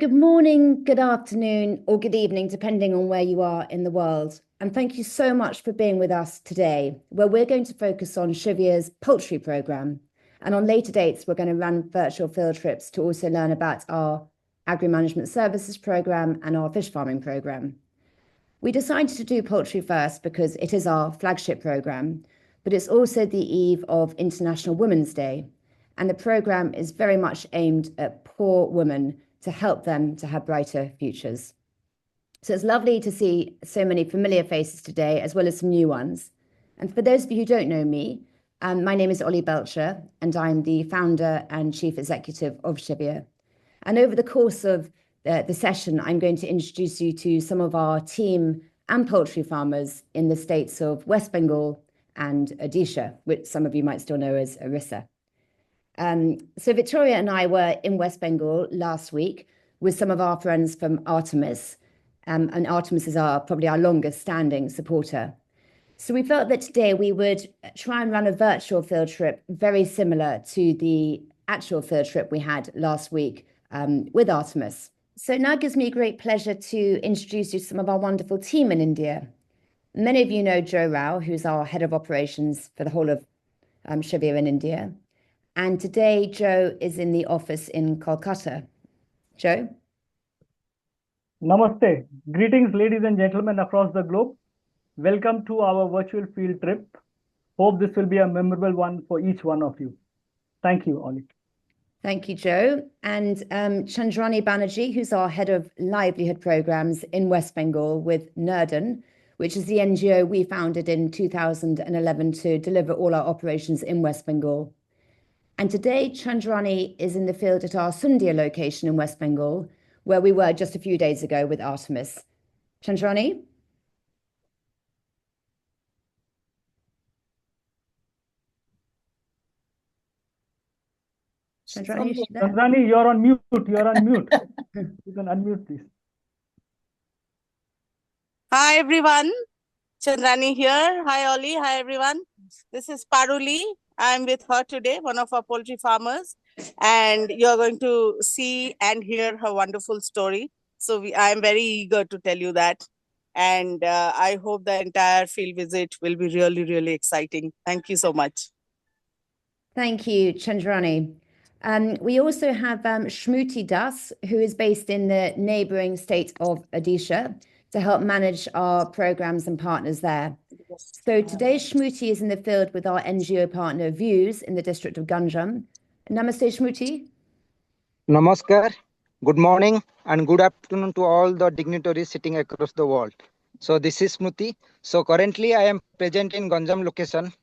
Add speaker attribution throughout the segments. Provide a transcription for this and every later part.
Speaker 1: Good morning, good afternoon, or good evening, depending on where you are in the world. And thank you so much for being with us today, where we're going to focus on Shivia's poultry programme. And on later dates, we're going to run virtual field trips to also learn about our agri-management services programme and our fish farming programme. We decided to do poultry first because it is our flagship programme, but it's also the eve of International Women's Day. And the programme is very much aimed at poor women to help them to have brighter futures. So it's lovely to see so many familiar faces today, as well as some new ones. And for those of you who don't know me, my name is Ollie Belcher, and I'm the founder and chief executive of Shivia. And over the course of the session, I'm going to introduce you to some of our team and poultry farmers in the states of West Bengal and Odisha, which some of you might still know as Orissa. So Victoria and I were in West Bengal last week with some of our friends from Artemis, and Artemis is probably our longest standing supporter. So we felt that today we would try and run a virtual field trip very similar to the actual field trip we had last week with Artemis. So now it gives me great pleasure to introduce you to some of our wonderful team in India. Many of you know Joe Rao, who's our head of operations for the whole of Shivia in India. And today, Joe is in the office in Kolkata. Joe?
Speaker 2: Namaste. Greetings, ladies and gentlemen across the globe. Welcome to our virtual field trip. Hope this will be a memorable one for each one of you. Thank you, Ollie.
Speaker 1: Thank you, Joe. And Chandrani Banerjee, who's our head of livelihood programs in West Bengal with Nurdan, which is the NGO we founded in 2011 to deliver all our operations in West Bengal. And today, Chandrani is in the field at our Sundia location in West Bengal, where we were just a few days ago with Artemis. Chandrani? Chandrani, is she there?
Speaker 2: Chandrani, you're on mute. You're on mute. You can unmute, please.
Speaker 3: Hi, everyone. Chandrani here. Hi, Ollie. Hi, everyone. This is Paruli. I'm with her today, one of our poultry farmers, and you're going to see and hear her wonderful story. So I'm very eager to tell you that. And I hope the entire field visit will be really, really exciting. Thank you so much.
Speaker 1: Thank you, Chandrani. We also have Shmuti Das, who is based in the neighbouring state of Odisha, to help manage our programs and partners there. So today, Shmuti is in the field with our NGO partner Views in the district of Ganjam. Namaste, Shmuti.
Speaker 4: Namaskar, good morning and good afternoon to all the dignitaries sitting across the world. So this is Smruti. So currently I am present in Ganjam location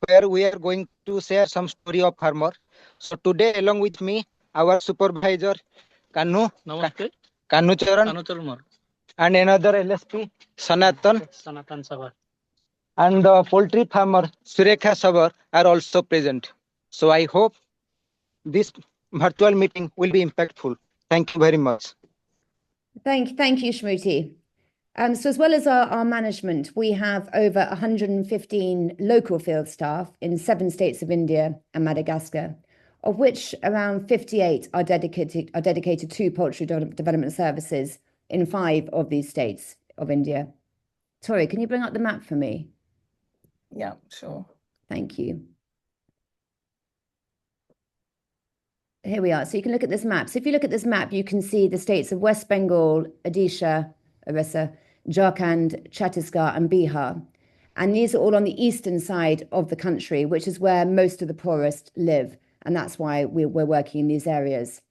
Speaker 4: where we are going to share some story of farmer. So today along with me, our supervisor Kanu, Kanu Charan, and another LSP Sanatan Sabar, and the poultry farmer Surekha Sabar are also present. So I hope this virtual meeting will be impactful. Thank you very much.
Speaker 1: Thank you, Shmuti. So as well as our management, we have over 115 local field staff in 7 states of India and Madagascar, of which around 58 are dedicated to poultry development services in 5 of these states of India. Tori, can you bring up the map for me?
Speaker 5: Yeah, sure.
Speaker 1: Thank you. Here we are. So you can look at this map. So if you look at this map, you can see the states of West Bengal, Odisha, Orissa, Jharkhand, Chhattisgarh, and Bihar. And these are all on the eastern side of the country, which is where most of the poorest live. And that's why we're working in these areas.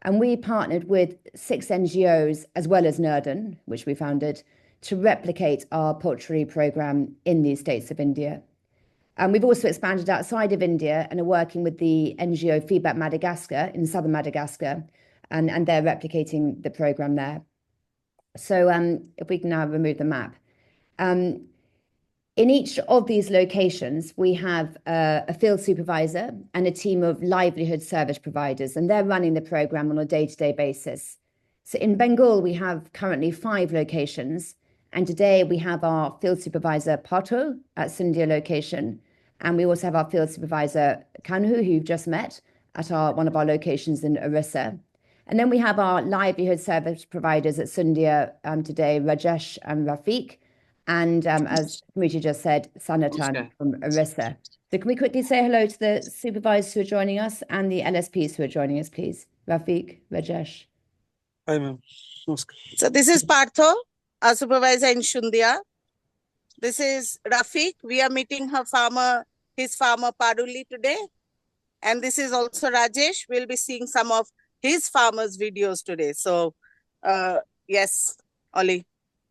Speaker 1: And we partnered with 6 NGOs, as well as Nurdan, which we founded, to replicate our poultry program in these states of India. And we've also expanded outside of India and are working with the NGO Feedback Madagascar in southern Madagascar, and they're replicating the program there. So if we can now remove the map. In each of these locations, we have a field supervisor and a team of livelihood service providers, and they're running the program on a day-to-day basis. So in Bengal, we have currently 5 locations, and today we have our field supervisor, Pato, at Sindhya location, and we also have our field supervisor, Kanhu, who you've just met, at one of our locations in Orissa. And then we have our livelihood service providers at Sundia today, Rajesh and Rafiq. And as Smriti just said, Sanatan from Orissa. So can we quickly say hello to the supervisors who are joining us and the LSPs who are joining us, please? Rafiq, Rajesh.
Speaker 6: Hi, ma'am.
Speaker 3: So this is Partho, our supervisor in Shundia. This is Rafiq. We are meeting his farmer Paruli today. And this is also Rajesh. We'll be seeing some of his farmers' videos today. So, yes, Ollie.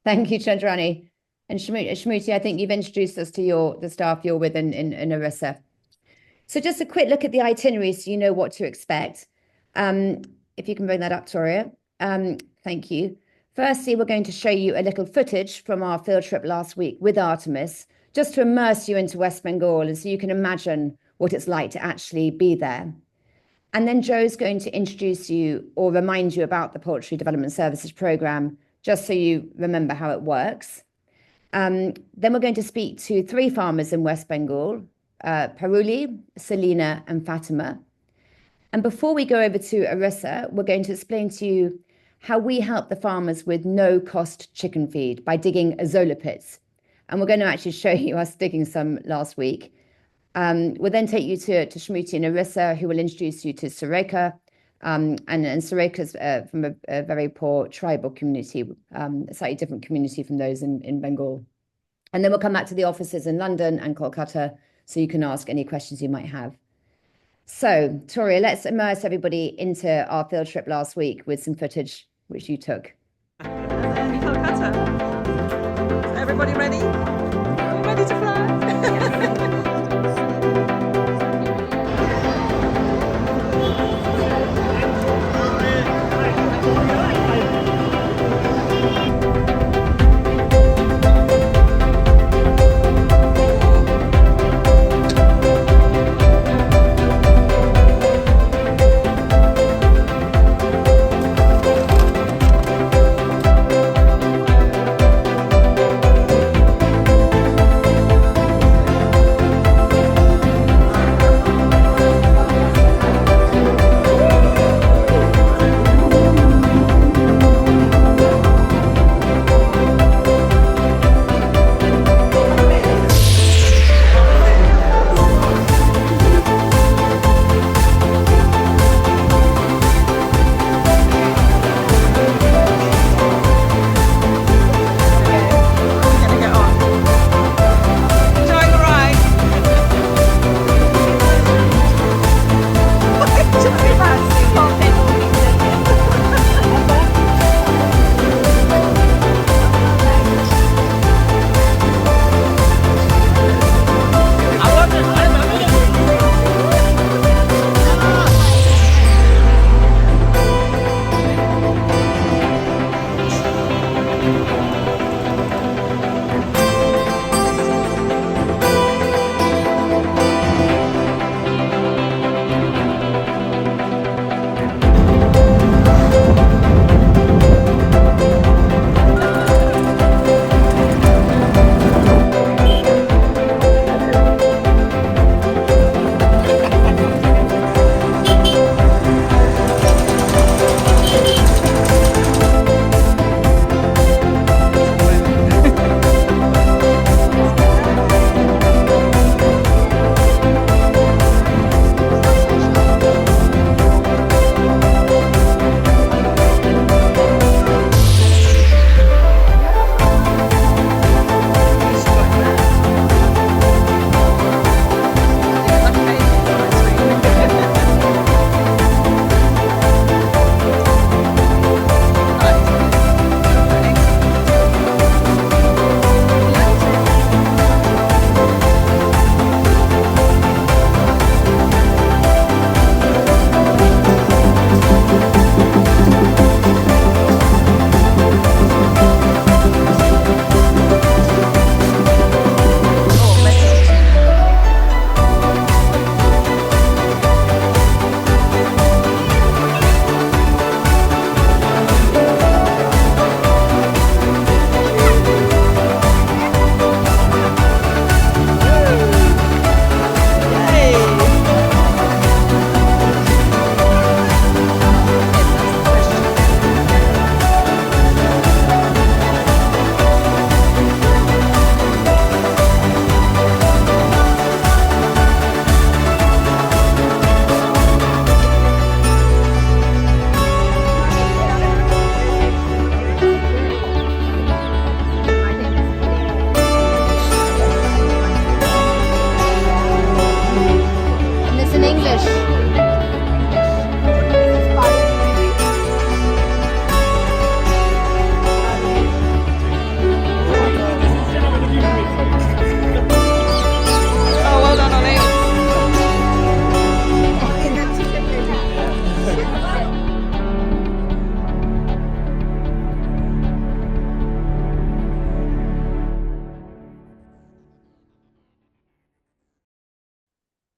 Speaker 1: Thank you, Chandrani. And Shmuti, I think you've introduced us to the staff you're with in Orissa. So just a quick look at the itinerary so you know what to expect. If you can bring that up, Toria. Thank you. Firstly, we're going to show you a little footage from our field trip last week with Artemis, just to immerse you into West Bengal and so you can imagine what it's like to actually be there. And then Joe's going to introduce you or remind you about the Poultry Development Services Programme, just so you remember how it works. Then we're going to speak to 3 farmers in West Bengal, Paruli, Selina and Fatima. And before we go over to Orissa, we're going to explain to you how we help the farmers with no-cost chicken feed by digging azolla pits. And we're going to actually show you us digging some last week. We'll then take you to Shmuti and Orissa, who will introduce you to Sureka. And Sureka's from a very poor tribal community, a slightly different community from those in Bengal. And then we'll come back to the offices in London and Kolkata, so you can ask any questions you might have. So, Toria, let's immerse everybody into our field trip last week with some footage which you took.
Speaker 5: In Kolkata. Everybody ready? Are we ready to fly?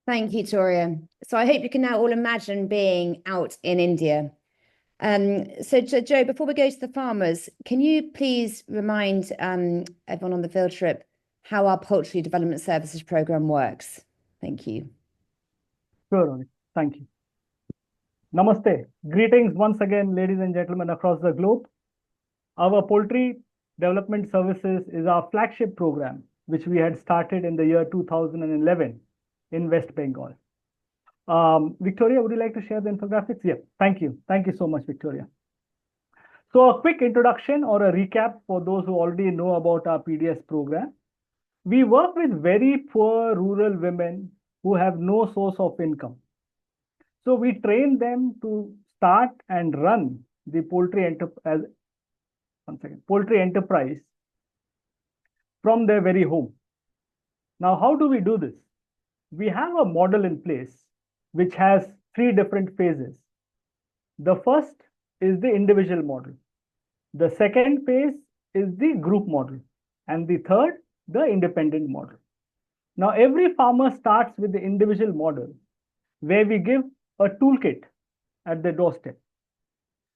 Speaker 1: Thank you, Toria. So I hope you can now all imagine being out in India. So Joe, before we go to the farmers, can you please remind everyone on the field trip how our Poultry Development Services Programme works? Thank you.
Speaker 2: Sure, Oli. Thank you. Namaste. Greetings once again, ladies and gentlemen across the globe. Our Poultry Development Services is our flagship program, which we had started in the year 2011 in West Bengal. Victoria, would you like to share the infographics? Yeah, thank you. Thank you so much, Victoria. So a quick introduction or a recap for those who already know about our PDS program. We work with very poor rural women who have no source of income. So we train them to start and run the poultry enterprise from their very home. Now, how do we do this? We have a model in place which has 3 different phases. The first is the individual model. The second phase is the group model. And the third, the independent model. Now, every farmer starts with the individual model where we give a toolkit at the doorstep.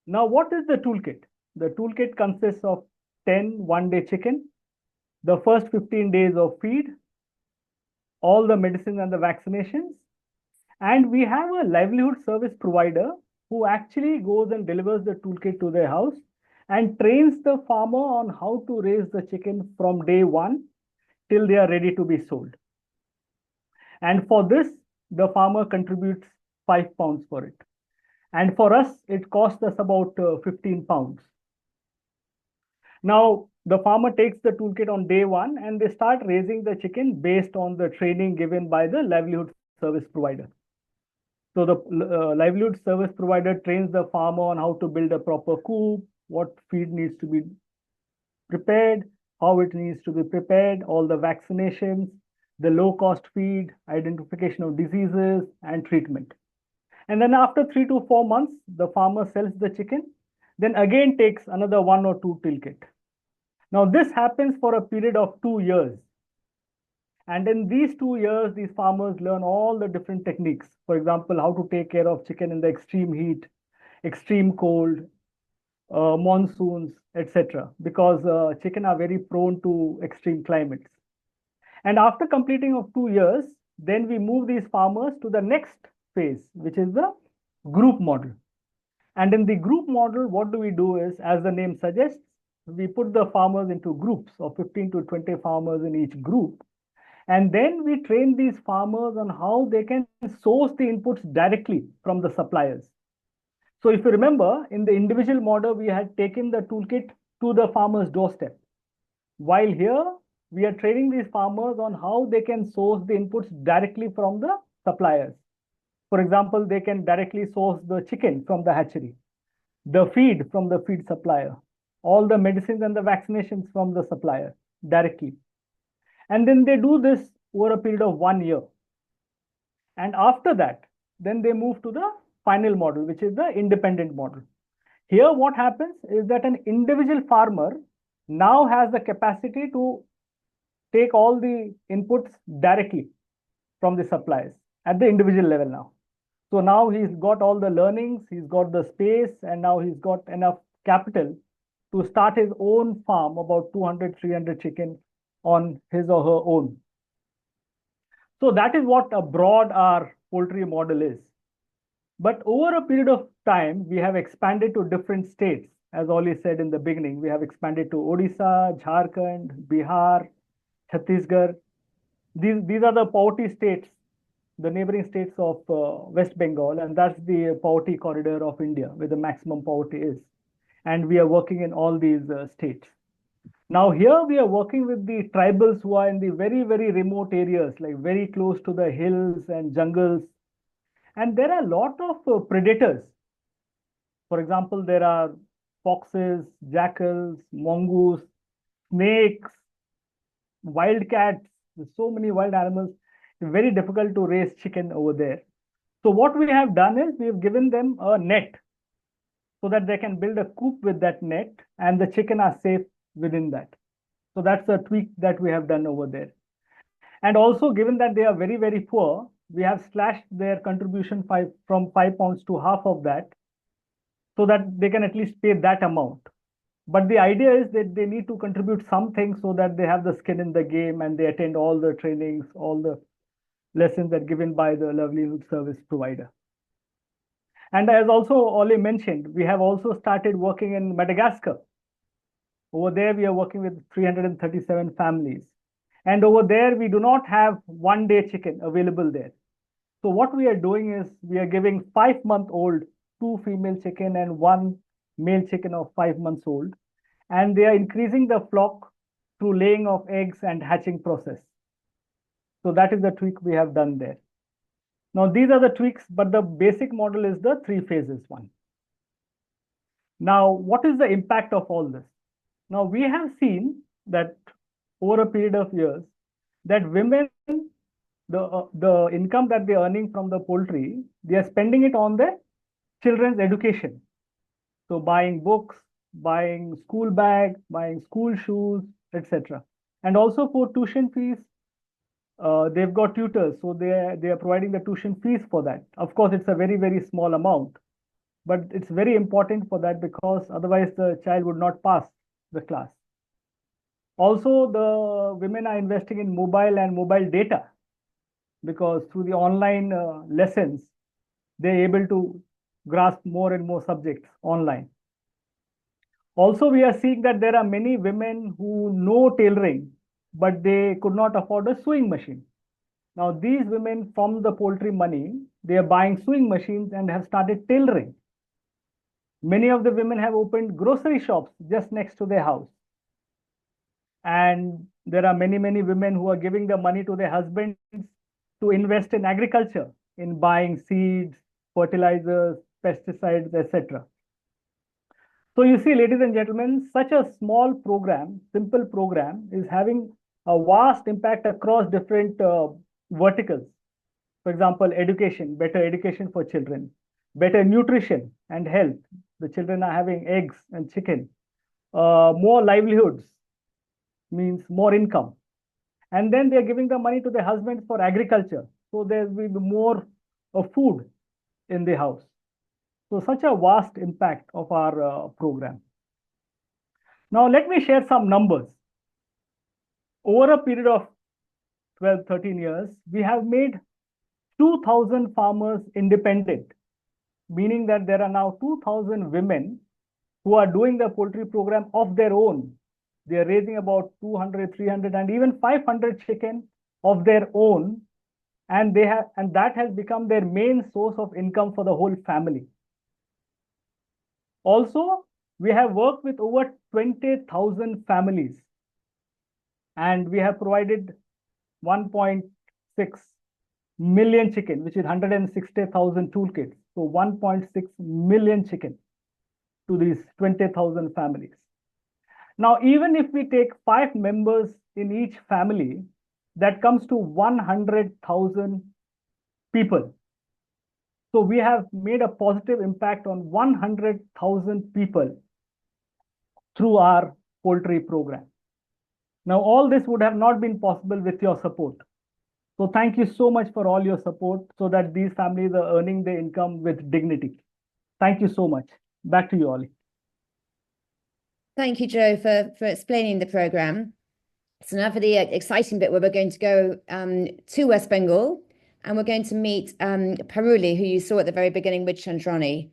Speaker 2: Now, what is the toolkit? The toolkit consists of 10 one-day chicken, the first 15 days of feed, all the medicines and the vaccinations, and we have a livelihood service provider who actually goes and delivers the toolkit to their house and trains the farmer on how to raise the chicken from day 1 till they are ready to be sold. And for this, the farmer contributes 5 pounds for it. And for us, it costs us about 15 pounds. Now, the farmer takes the toolkit on day 1 and they start raising the chicken based on the training given by the livelihood service provider. So the livelihood service provider trains the farmer on how to build a proper coop, what feed needs to be prepared, how it needs to be prepared, all the vaccinations, the low-cost feed, identification of diseases, and treatment. And then after 3 to 4 months, the farmer sells the chicken, then again takes another 1 or 2 toolkit. Now, this happens for a period of 2 years. And in these 2 years, these farmers learn all the different techniques. For example, how to take care of chicken in the extreme heat, extreme cold, monsoons, etc. Because chicken are very prone to extreme climates. And after completing of 2 years, then we move these farmers to the next phase, which is the group model. And in the group model, what do we do is, as the name suggests, we put the farmers into groups of 15 to 20 farmers in each group. And then we train these farmers on how they can source the inputs directly from the suppliers. So if you remember, in the individual model, we had taken the toolkit to the farmer's doorstep. While here, we are training these farmers on how they can source the inputs directly from the suppliers. For example, they can directly source the chicken from the hatchery, the feed from the feed supplier, all the medicines and the vaccinations from the supplier directly. And then they do this over a period of 1 year. And after that, then they move to the final model, which is the independent model. Here, what happens is that an individual farmer now has the capacity to take all the inputs directly from the suppliers at the individual level now. So now he's got all the learnings, he's got the space, and now he's got enough capital to start his own farm, about 200, 300 chicken on his or her own. So that is what a broad our poultry model is. But over a period of time, we have expanded to different states. As Oli said in the beginning, we have expanded to Odisha, Jharkhand, Bihar, Chhattisgarh. These are the poverty states, the neighboring states of West Bengal, and that's the poverty corridor of India, where the maximum poverty is. And we are working in all these states. Now here we are working with the tribals who are in the very, very remote areas, like very close to the hills and jungles. And there are a lot of predators. For example, there are foxes, jackals, mongoose, snakes, wildcats. There's so many wild animals. It's very difficult to raise chicken over there. So what we have done is we have given them a net so that they can build a coop with that net and the chicken are safe within that. So that's a tweak that we have done over there. And also, given that they are very, very poor, we have slashed their contribution from 5 pounds to half of that, so that they can at least pay that amount. But the idea is that they need to contribute something so that they have the skin in the game and they attend all the trainings, all the lessons that are given by the livelihood service provider. And as also Oli mentioned, we have also started working in Madagascar. Over there, we are working with 337 families. And over there, we do not have one-day chicken available there. So what we are doing is we are giving 5-month-old 2 female chicken and 1 male chicken of 5 months old. And they are increasing the flock through laying of eggs and hatching process. So that is the tweak we have done there. Now, these are the tweaks, but the basic model is the 3 phases one. Now, what is the impact of all this? Now, we have seen that over a period of years, that women, the income that they're earning from the poultry, they are spending it on their children's education. So buying books, buying school bag, buying school shoes, etc. And also for tuition fees, they've got tutors, so they are providing the tuition fees for that. Of course, it's a very, very small amount, but it's very important for that because otherwise the child would not pass the class. Also, the women are investing in mobile and mobile data because through the online lessons, they're able to grasp more and more subjects online. Also, we are seeing that there are many women who know tailoring, but they could not afford a sewing machine. Now, these women from the poultry money, they are buying sewing machines and have started tailoring. Many of the women have opened grocery shops just next to their house. And there are many, many women who are giving the money to their husbands to invest in agriculture, in buying seeds, fertilizers, pesticides, etc. So you see, ladies and gentlemen, such a small program, simple program, is having a vast impact across different verticals. For example, education, better education for children, better nutrition and health. The children are having eggs and chicken. More livelihoods means more income. And then they're giving the money to their husbands for agriculture. So there will be more food in the house. So such a vast impact of our program. Now let me share some numbers. Over a period of 12, 13 years, we have made 2,000 farmers independent, meaning that there are now 2,000 women who are doing the poultry program of their own. They are raising about 200, 300, and even 500 chicken of their own, and that has become their main source of income for the whole family. Also, we have worked with over 20,000 families, and we have provided 1.6 million chicken, which is 160,000 toolkits. So 1.6 million chicken to these 20,000 families. Now, even if we take 5 members in each family, that comes to 100,000 people. So we have made a positive impact on 100,000 people through our poultry program. Now, all this would have not been possible with your support. So thank you so much for all your support so that these families are earning their income with dignity. Thank you so much. Back to you, Ollie.
Speaker 1: Thank you, Joe, for explaining the program. So now for the exciting bit where we're going to go to West Bengal, and we're going to meet Paruli, who you saw at the very beginning with Chandrani.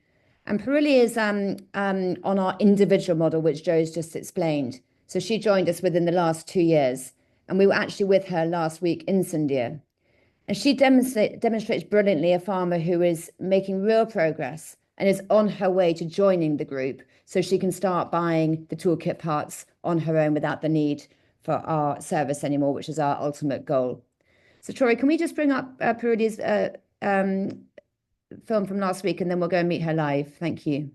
Speaker 1: And Paruli is on our individual model, which Joe's just explained. So she joined us within the last 2 years, and we were actually with her last week in Sindhia. And she demonstrates brilliantly a farmer who is making real progress and is on her way to joining the group, so she can start buying the toolkit parts on her own without the need for our service anymore, which is our ultimate goal. So Troy, can we just bring up Paruli's film from last week, and then we'll go and meet her live. Thank you.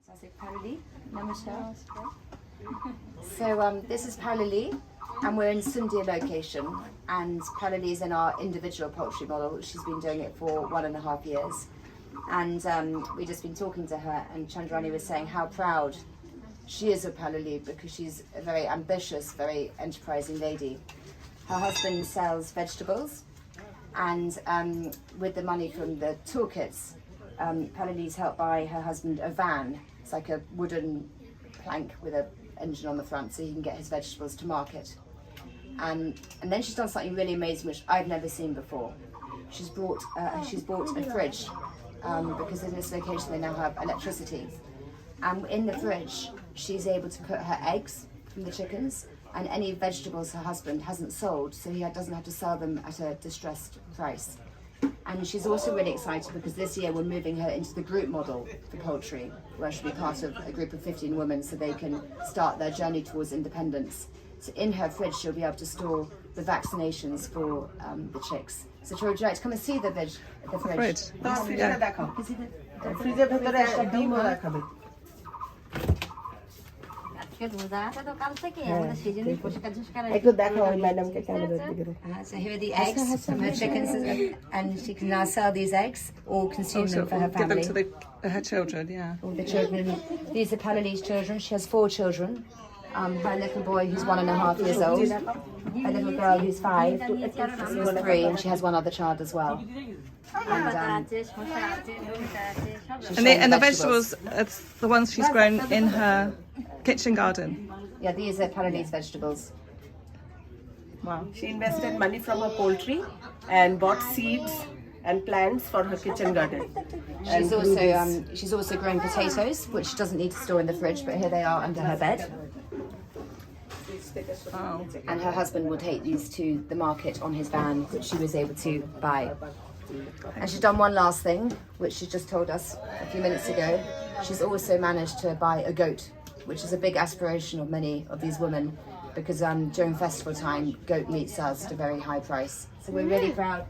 Speaker 1: So I say Paruli, namaskar. So this is Paruli, and we're in Sindhia location, and Paruli is in our individual poultry model. She's been doing it for 1.5 years. And we've just been talking to her, and Chandrani was saying how proud She is a Paluli because she's a very ambitious, very enterprising lady. Her husband sells vegetables, and with the money from the toolkits, Paluli's helped buy her husband a van. It's like a wooden plank with an engine on the front so he can get his vegetables to market. And then she's done something really amazing which I've never seen before. She's bought a fridge because in this location they now have electricity. And in the fridge, she's able to put her eggs from the chickens and any vegetables her husband hasn't sold, so he doesn't have to sell them at a distressed price. And she's also really excited because this year we're moving her into the group model for poultry, where she'll be part of a group of 15 women so they can start their journey towards independence. So in her fridge, she'll be able to store the vaccinations for the chicks. So would you like to come and see the fridge? So here are the eggs from her chickens, and she can now sell these eggs or consume them for her family.
Speaker 5: Give them to her children, yeah.
Speaker 1: All the children. These are Paluli's children. She has 4 children. Her little boy who's 1.5 years old, a little girl who's 5, who's 3, and she has 1 other child as well. And
Speaker 5: the vegetables are the ones she's grown in her kitchen garden.
Speaker 1: Yeah, these are Paluli's vegetables.
Speaker 5: Wow.
Speaker 6: She invested money from her poultry and bought seeds and plants for her kitchen garden.
Speaker 1: She's also growing potatoes, which she doesn't need to store in the fridge, but here they are under her bed.
Speaker 5: Wow.
Speaker 1: And her husband will take these to the market on his van, which she was able to buy. And she's done one last thing, which she just told us a few minutes ago. She's also managed to buy a goat, which is a big aspiration of many of these women, because during festival time, goat meat sells at a very high price. So we're really proud.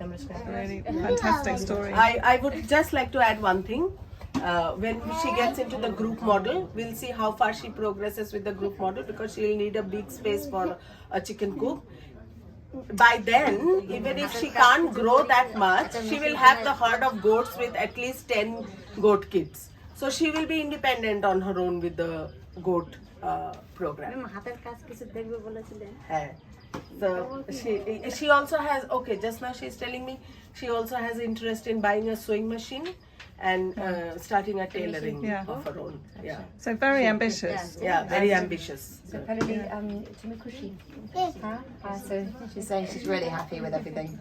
Speaker 5: Really fantastic story.
Speaker 6: I would just like to add one thing. When she gets into the group model, we'll see how far she progresses with the group model, because she'll need a big space for a chicken coop. By then, even if she can't grow that much, she will have the herd of goats with at least 10 goat kids. So she will be independent on her own with the goat program. So she also has, okay, just now she's telling me she also has interest in buying a sewing machine and starting a tailoring of her own. Yeah.
Speaker 5: So very ambitious.
Speaker 6: Yeah, very ambitious.
Speaker 1: So she's saying she's really happy with everything.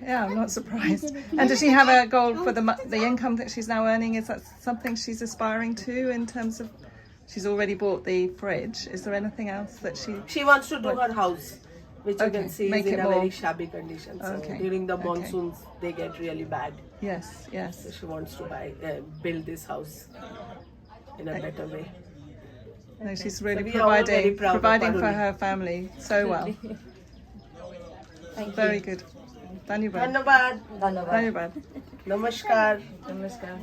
Speaker 5: Yeah, I'm not surprised. And does she have a goal for the income that she's now earning? Is that something she's aspiring to in terms of, she's already bought the fridge. Is there anything else that
Speaker 6: she wants to do her house, which you can see is in a very shabby condition. So during the monsoons, they get really bad.
Speaker 5: Yes, yes.
Speaker 6: So she wants to build this house in a better way.
Speaker 5: No, she's really providing for her family so well. Very good. Dhanyabad. Dhanyabad.
Speaker 6: Namaskar.
Speaker 1: Namaskar.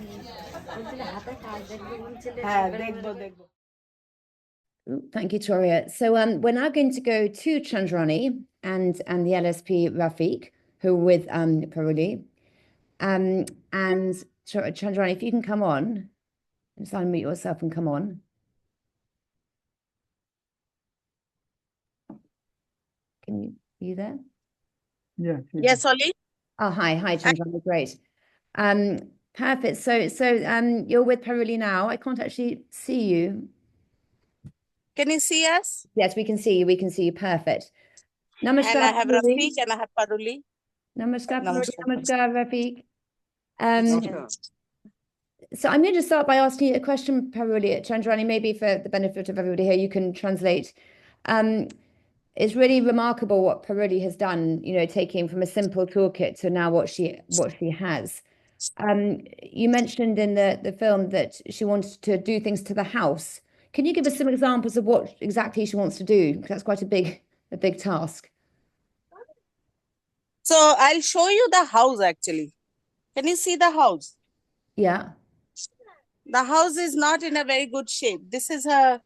Speaker 1: Thank you, Toria. So we're now going to go to Chandrani and the LSP Rafiq, who are with Paruli. And Chandrani, if you can come on, just unmute yourself and come on. Are you there?
Speaker 2: Yeah.
Speaker 3: Yes, Oli.
Speaker 1: Oh, hi, Chandrani, great. Perfect. So you're with Paruli now. I can't actually see you.
Speaker 3: Can you see us?
Speaker 1: Yes, we can see you. We can see you. Perfect. Namaskar.
Speaker 3: And I have Rafiq and I have Paruli.
Speaker 1: Namaskar, Namaskar, Rafiq. So I'm going to start by asking you a question, Paruli. Chandrani, maybe for the benefit of everybody here, you can translate. It's really remarkable what Paruli has done, taking from a simple toolkit to now what she has. You mentioned in the film that she wanted to do things to the house. Can you give us some examples of what exactly she wants to do? Because that's quite a big task.
Speaker 3: So I'll show you the house actually. Can you see the house?
Speaker 1: Yeah.
Speaker 3: The house is not in a very good shape. This is her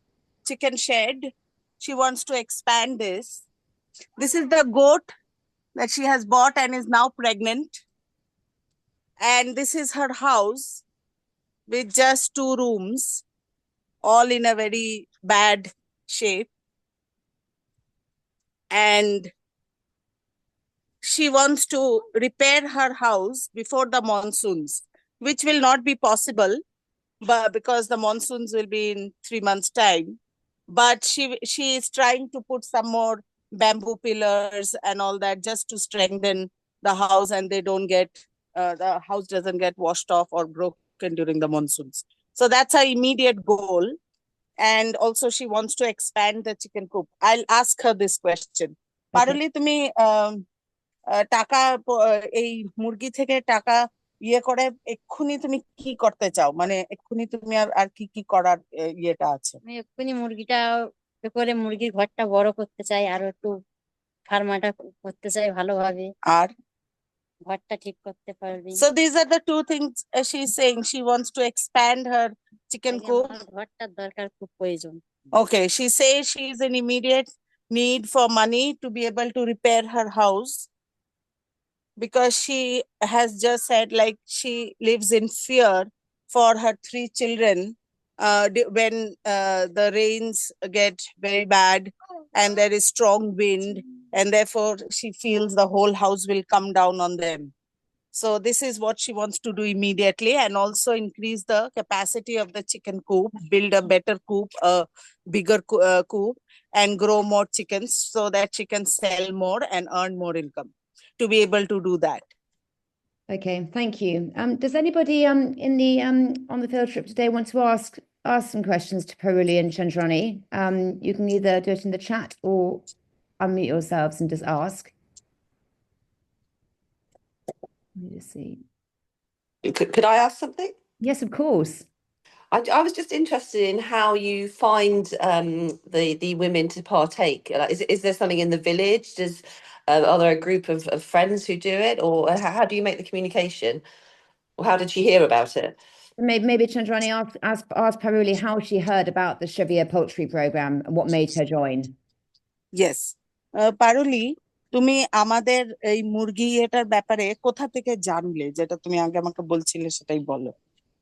Speaker 3: chicken shed. She wants to expand this. This is the goat that she has bought and is now pregnant. And this is her house with just 2 rooms, all in a very bad shape, and she wants to repair her house before the monsoons, which will not be possible, but because the monsoons will be in 3 months' time. But she is trying to put some more bamboo pillars and all that just to strengthen the house, and they don't get the house doesn't get washed off or broken during the monsoons. So that's her immediate goal. And also she wants to expand the chicken coop. I'll ask her this question. Paruli, তুমি টাকা এই মুরগি থেকে টাকা ইয়ে করে এক্ষুনি তুমি কি করতে চাও, মানে এক্ষুনি তুমি আর কি কি করার ইয়েটা আছে?
Speaker 7: আমি এক্ষুনি মুরগিটা করে মুরগির ঘরটা বড় করতে চাই, আর একটু ফার্মাটা করতে চাই ভালোভাবে,
Speaker 3: আর
Speaker 7: ঘরটা ঠিক করতে পারবি।
Speaker 3: So these are the two things she's saying. She wants to expand her chicken coop.
Speaker 7: ঘরটার দরকার খুব প্রয়োজন।
Speaker 3: Okay, she says she is in immediate need for money to be able to repair her house, because she has just said like she lives in fear for her 3 children when the rains get very bad and there is strong wind, and therefore she feels the whole house will come down on them. So this is what she wants to do immediately, and also increase the capacity of the chicken coop, build a better coop, a bigger coop, and grow more chickens so that she can sell more and earn more income to be able to do that.
Speaker 1: Okay, thank you. Does anybody in the on the field trip today want to ask some questions to Paruli and Chandrani? You can either do it in the chat or unmute yourselves and just ask. Let me just see.
Speaker 8: Could I ask something?
Speaker 1: Yes, of course.
Speaker 8: I was just interested in how you find the women to partake. Is there something in the village? Are there a group of friends who do it, or how do you make the communication? Or how did she hear about it?
Speaker 1: Maybe Chandrani ask Paruli how she heard about the Shivia poultry program and what made her join.
Speaker 3: Yes, Paruli, তুমি আমাদের এই মুরগি এটার ব্যাপারে কোথা থেকে জানলে, যেটা তুমি আগে আমাকে বলছিলে সেটাই বলো।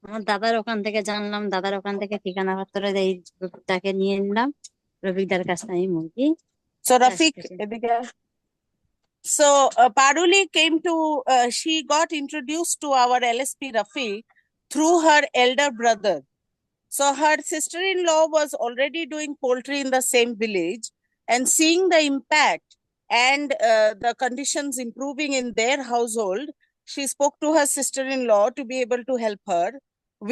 Speaker 7: আমার দাদার ওখান থেকে জানলাম, দাদার ওখান থেকে ঠিকানা পত্র এই রফিকটাকে নিয়ে নিলাম, রফিকদার কাছে আমি মুরগি।
Speaker 3: So Rafiq, এদিকে। So Paruli came to, she got introduced to our LSP Rafiq through her elder brother. So her sister-in-law was already doing poultry in the same village, and seeing the impact and the conditions improving in their household, she spoke to her sister-in-law to be able to help her,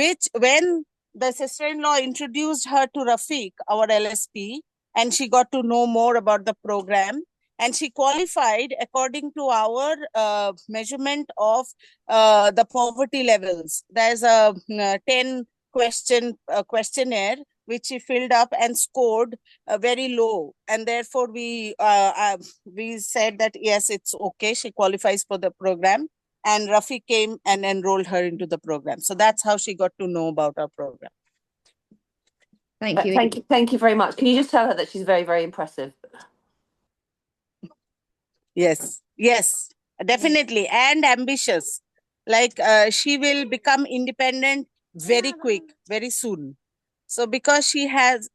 Speaker 3: which when the sister-in-law introduced her to Rafiq, our LSP, and she got to know more about the program, and she qualified according to our measurement of the poverty levels. There's a 10 questionnaire which she filled up and scored very low, and therefore we said that yes, it's okay, she qualifies for the program, and Rafi came and enrolled her into the program. So that's how she got to know about our program.
Speaker 1: Thank you.
Speaker 8: Thank you very much. Can you just tell her that she's very, very impressive?
Speaker 3: Yes, definitely, and ambitious. Like she will become independent very quick, very soon. So because she has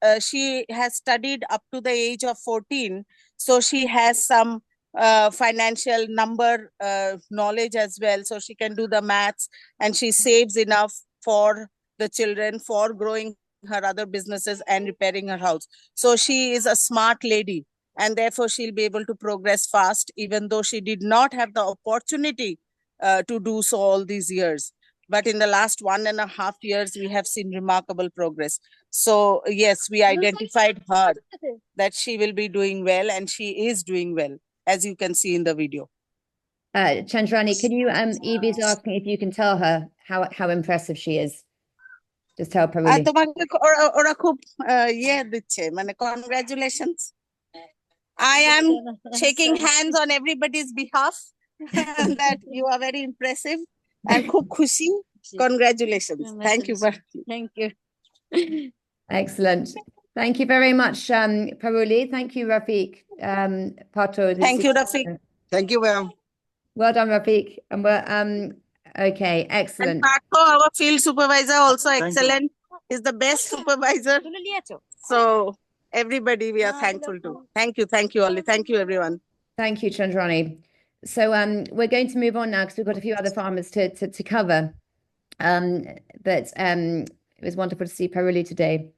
Speaker 3: studied up to the age of 14, so she has some financial number knowledge as well. So she can do the maths, and she saves enough for the children, for growing her other businesses and repairing her house. So she is a smart lady, and therefore she'll be able to progress fast, even though she did not have the opportunity to do so all these years. But in the last 1.5 years, we have seen remarkable progress. So yes, we identified her that she will be doing well, and she is doing well, as you can see in the video.
Speaker 1: Chandrani, can you, Evie's asking if you can tell her how impressive she is. Just tell Paruli.
Speaker 3: তোমাকে ওরা খুব ইয়ে দিচ্ছে, মানে congratulations. I am shaking hands on everybody's behalf that you are very impressive and খুব খুশি. Congratulations. Thank you.
Speaker 7: Thank you.
Speaker 1: Excellent. Thank you very much, Paruli. Thank you, Rafiq. Pato.
Speaker 3: Thank you, Rafiq.
Speaker 4: Thank you, ma'am.
Speaker 1: Well done, Rafiq. And we're okay, excellent.
Speaker 3: And Pato, our field supervisor, also excellent. Is the best supervisor. So everybody we are thankful to. Thank you, Ollie. Thank you, everyone.
Speaker 1: Thank you, Chandrani. So we're going to move on now because we've got a few other farmers to cover. But it was wonderful to see Paruli today.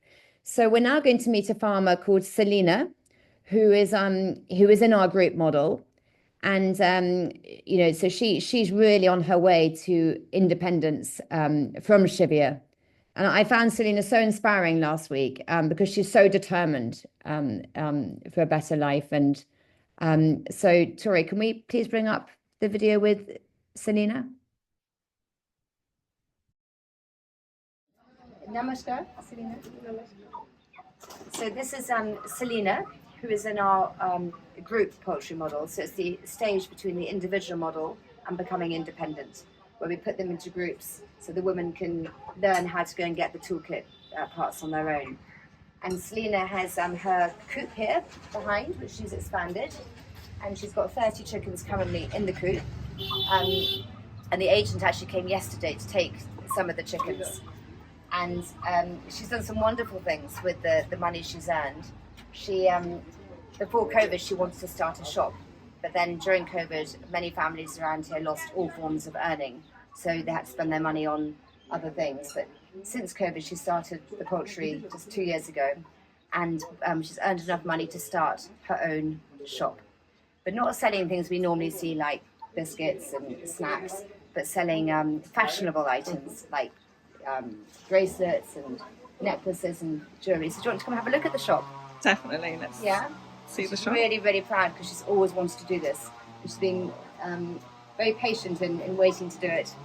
Speaker 1: So we're now going to meet a farmer called Selina, who is in our group model. And so she's really on her way to independence from Shivia. And I found Selina so inspiring last week because she's so determined for a better life. And so, Tori, can we please bring up the video with Selina? Namaskar, Selina. So this is Selina, who is in our group poultry model. So it's the stage between the individual model and becoming independent, where we put them into groups so the women can learn how to go and get the toolkit parts on their own. And Selina has her coop here behind, which she's expanded. And she's got 30 chickens currently in the coop. And the agent actually came yesterday to take some of the chickens. And she's done some wonderful things with the money she's earned. She, before COVID, she wanted to start a shop. But then during COVID, many families around here lost all forms of earning. So they had to spend their money on other things. But since COVID, she started the poultry just 2 years ago. And she's earned enough money to start her own shop. But not selling things we normally see like biscuits and snacks, but selling fashionable items like bracelets and necklaces and jewellery. So do you want to come have a look at the shop?
Speaker 5: Definitely. Let's see the shop.
Speaker 1: She's really, really proud because she's always wanted to do this. She's been very patient in waiting to do it.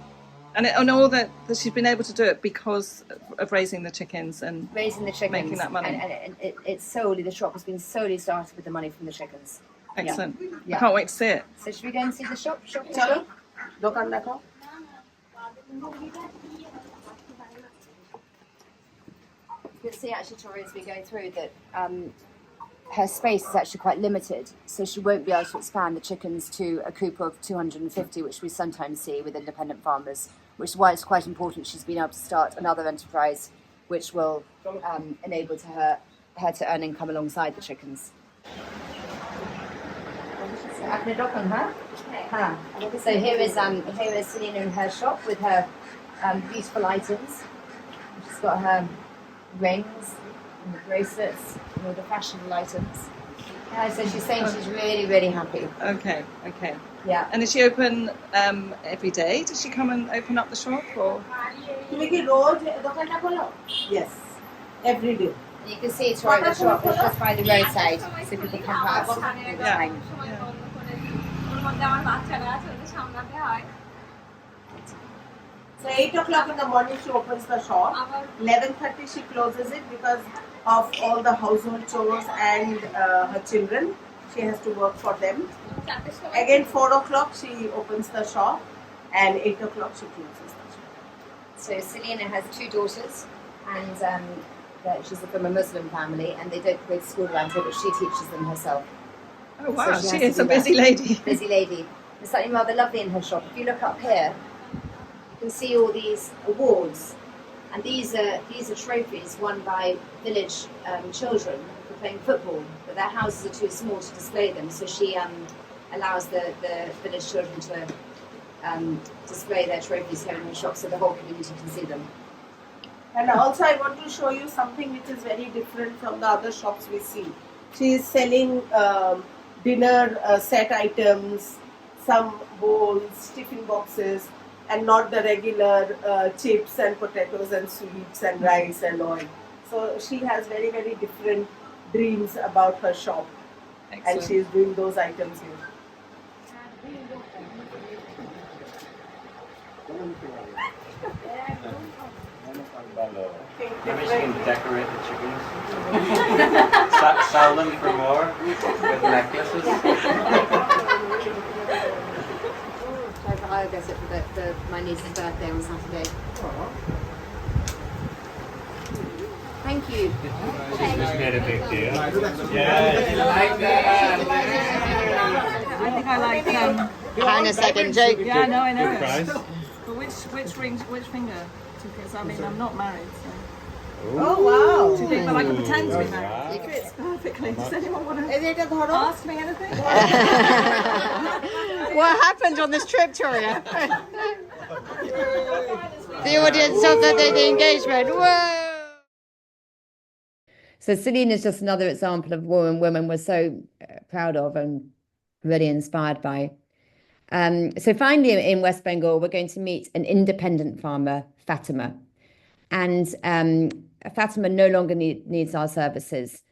Speaker 5: And all that she's been able to do it because of raising the chickens and
Speaker 1: making
Speaker 5: that money.
Speaker 1: And it's solely, the shop has been solely started with the money from the chickens.
Speaker 5: Excellent.
Speaker 1: Yeah.
Speaker 5: I can't wait to see it.
Speaker 1: So should we go and see the shop?
Speaker 6: Chalo, dokan dekho.
Speaker 1: You can see actually Tori has been going through that her space is actually quite limited, so she won't be able to expand the chickens to a coop of 250, which we sometimes see with independent farmers, which is why it's quite important she's been able to start another enterprise which will enable her to earn income alongside the chickens. So here is Selina in her shop with her beautiful items. She's got her rings and the bracelets and all the fashionable items. Yeah, so she's saying she's really, really happy.
Speaker 5: Okay.
Speaker 1: Yeah.
Speaker 5: And is she open every day? Does she come and open up the shop or?
Speaker 6: Yes, every day.
Speaker 1: You can see it's right at the shop, it's just by the roadside, so people come past all the time.
Speaker 6: So 8 o'clock in the morning she opens the shop. 11:30 she closes it because of all the household chores and her children. She has to work for them. Again 4 o'clock she opens the shop and 8 o'clock she closes the shop.
Speaker 1: So Selina has 2 daughters and she's from a Muslim family and they don't go to school around here, but she teaches them herself.
Speaker 5: Oh wow,
Speaker 1: So
Speaker 5: she is a busy lady.
Speaker 1: Busy lady. There's something rather lovely in her shop. If you look up here, you can see all these awards, and these are trophies won by village children for playing football, but their houses are too small to display them, so she allows the village children to display their trophies here in her shop so the whole community can see them.
Speaker 6: And also I want to show you something which is very different from the other shops we see. She is selling dinner set items, some bowls, tiffin boxes, and not the regular chips and potatoes and sweets and rice and all. So she has very, very different dreams about her shop. Excellent. And she is doing those items here.
Speaker 9: Maybe she can decorate the chickens. Sell them for more with necklaces.
Speaker 1: I guess it for my niece's birthday on Saturday. Thank you.
Speaker 9: She's just made a big deal.
Speaker 5: I think I like
Speaker 1: Hang a second, joke.
Speaker 5: Yeah, no, I know. But which finger? Because I mean, I'm not married, so.
Speaker 6: Oh wow!
Speaker 5: Do you think that I can pretend to be married? It fits perfectly. Does anyone want to ask me anything?
Speaker 1: What happened on this trip, Toria? The audience of the engagement. Whoa! So Celine is just another example of women we're so proud of and really inspired by. So finally, in West Bengal, we're going to meet an independent farmer, Fatima. And Fatima no longer needs our services,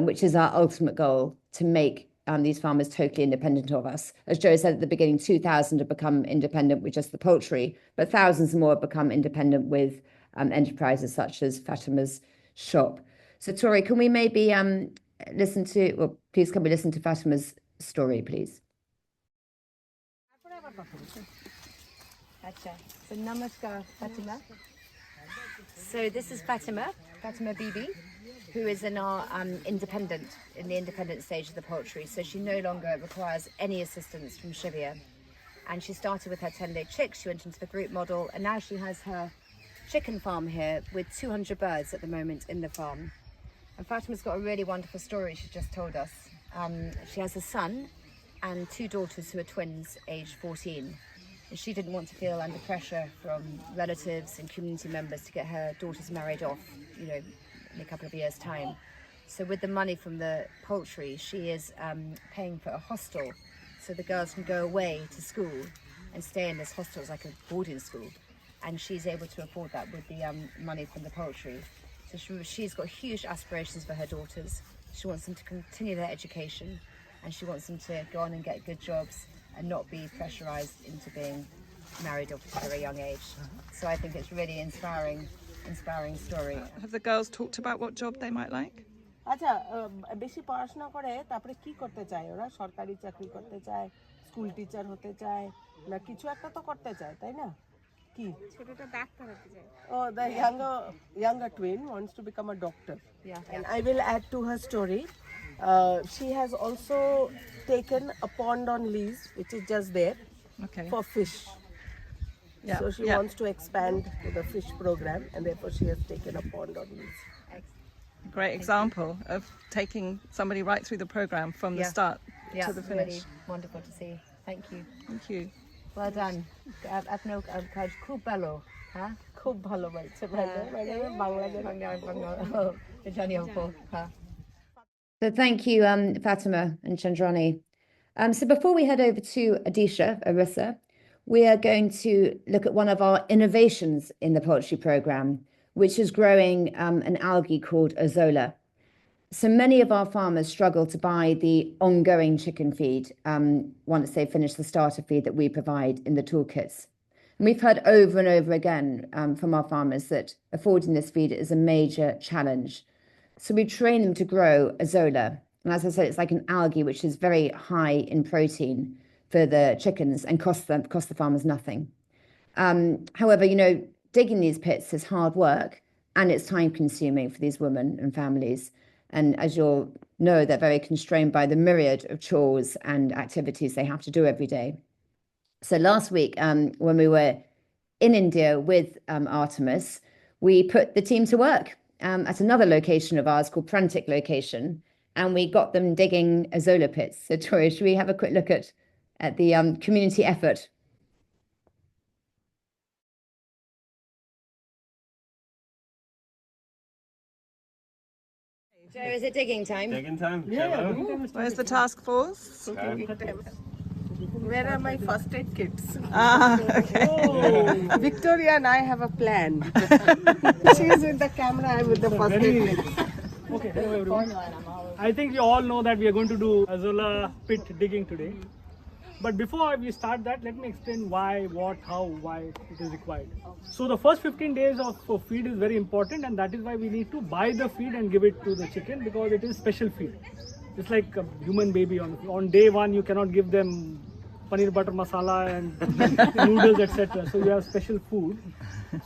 Speaker 1: which is our ultimate goal, to make these farmers totally independent of us. As Joe said at the beginning, 2,000 have become independent with just the poultry, but thousands more have become independent with enterprises such as Fatima's shop. So Tori, can we maybe please can we listen to Fatima's story, please? So namaskar, Fatima. So this is Fatima Bibi, who is in our in the independent stage of the poultry. So she no longer requires any assistance from Shivia. And she started with her 10-day chicks, she went into the group model, and now she has her chicken farm here with 200 birds at the moment in the farm. And Fatima's got a really wonderful story she just told us. She has a son and 2 daughters who are twins, aged 14. And she didn't want to feel under pressure from relatives and community members to get her daughters married off, in a couple of years' time. So with the money from the poultry, she is paying for a hostel so the girls can go away to school and stay in this hostel. It's like a boarding school. And she's able to afford that with the money from the poultry. So she's got huge aspirations for her daughters. She wants them to continue their education, and she wants them to go on and get good jobs and not be pressurized into being married off at a very young age. So I think it's really inspiring story.
Speaker 5: Have the girls talked about what job they might like?
Speaker 6: আচ্ছা বেশি পড়াশোনা করে তারপরে কি করতে চায় ওরা সরকারি চাকরি করতে চায় স্কুল টিচার হতে চায় না কিছু একটা তো করতে চায় তাই না কি ছোটটা ডাক্তার হতে চায় Oh, the younger twin wants to become a doctor. Yeah. And I will add to her story. She has also taken a pond on lease, which is just there, for fish. So she wants to expand to the fish program, and therefore she has taken a pond on lease.
Speaker 5: Great example of taking somebody right through the program from the start to the finish.
Speaker 1: Really wonderful to see. Thank you.
Speaker 5: Thank you.
Speaker 1: Well done. আপনার কাজ খুব ভালো, হ্যাঁ?
Speaker 6: খুব ভালো বলছে
Speaker 1: So thank you, Fatima and Chandrani. So before we head over to Arissa, we are going to look at one of our innovations in the poultry program, which is growing an algae called azolla. So many of our farmers struggle to buy the ongoing chicken feed once they finish the starter feed that we provide in the toolkits. And we've heard over and over again from our farmers that affording this feed is a major challenge. So we train them to grow azolla. And as I said, it's like an algae which is very high in protein for the chickens and cost the farmers nothing. However, digging these pits is hard work and it's time consuming for these women and families. And as you'll know, they're very constrained by the myriad of chores and activities they have to do every day. So last week, when we were in India with Artemis, we put the team to work at another location of ours called Prantik location, and we got them digging azolla pits. So Tori, should we have a quick look at the community effort? So is it digging time?
Speaker 9: Digging time?
Speaker 6: Yeah.
Speaker 5: Where's the task force?
Speaker 9: Okay.
Speaker 6: Where are my first aid kits?
Speaker 5: Okay.
Speaker 6: Oh, Victoria and I have a plan. She is with the camera, I'm with the first aid kit.
Speaker 2: Okay, hello everyone. I think you all know that we are going to do azolla pit digging today. But before we start that, let me explain why, what, how, why it is required. So the first 15 days of feed is very important, and that is why we need to buy the feed and give it to the chicken, because it is special feed. It's like a human baby. On day 1, you cannot give them paneer butter masala and noodles, etc. So you have special food.